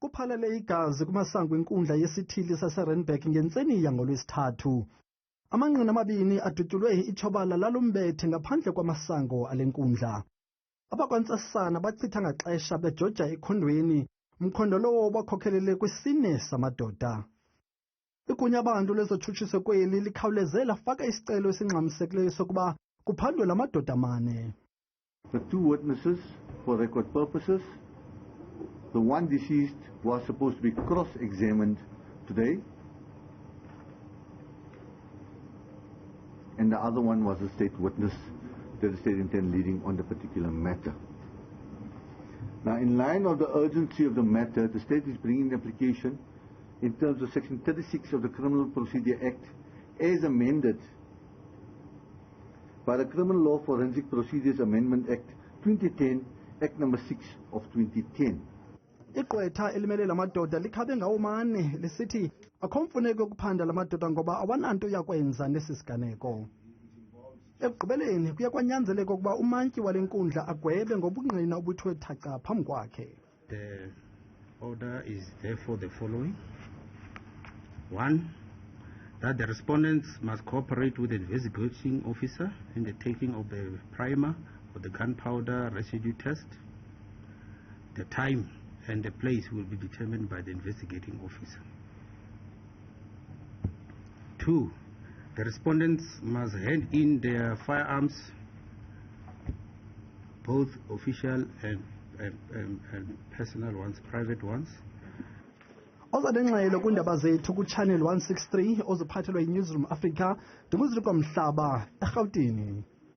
kuphalale igazi kumasango enkundla yesithili Yase Randburg ngentseni yangolwesithathu. Amanqina amabini adutyulwe ithobala lalumbethe ngaphandle kwamasango alenkundla. Abakwantsasana bachitha ngaxesha bejoja ekhondweni, mkhondo lowo wakhokhelele kwisine samadoda. Igunya abantu lezotshutshiso kweli likhawuleze lafaka isicelo esingxamisekileyo sokuba kuphandwe la madoda amane. The two witnesses, for record purposes, the one deceased was supposed to be cross-examined today, and the other one was a state witness that the state intended leading on the particular matter. Now, in line of the urgency of the matter, the state is bringing the application in terms of Section 36 of the Criminal Procedure Act as amended by the Criminal Law Forensic Procedures Amendment Act 2010, Act number 6 of 2010. Igqwetha elimele la madoda likhabe ngawomane lisithi akho mfuneko yokuphanda la madoda ngoba awananto yakwenza nesi siganeko. Ekugqibeleni kuya kwanyanzeleka ukuba umantyi wale nkundla agwebe ngobungqina obuthiwe thaca phambi kwakhe. The order is therefore the following. 1. That the respondents must cooperate with the investigating officer in the taking of the primer or the gunpowder residue test. The time and the place will be determined by the investigating officer. 2. The respondents must hand in their firearms, both official and personal ones, private ones. Ozadengxelo kundaba zethu ku-Channel 163 oziphathelwa yi-Newsroom Africa, ndinguziko Mhlaba eRhawutini.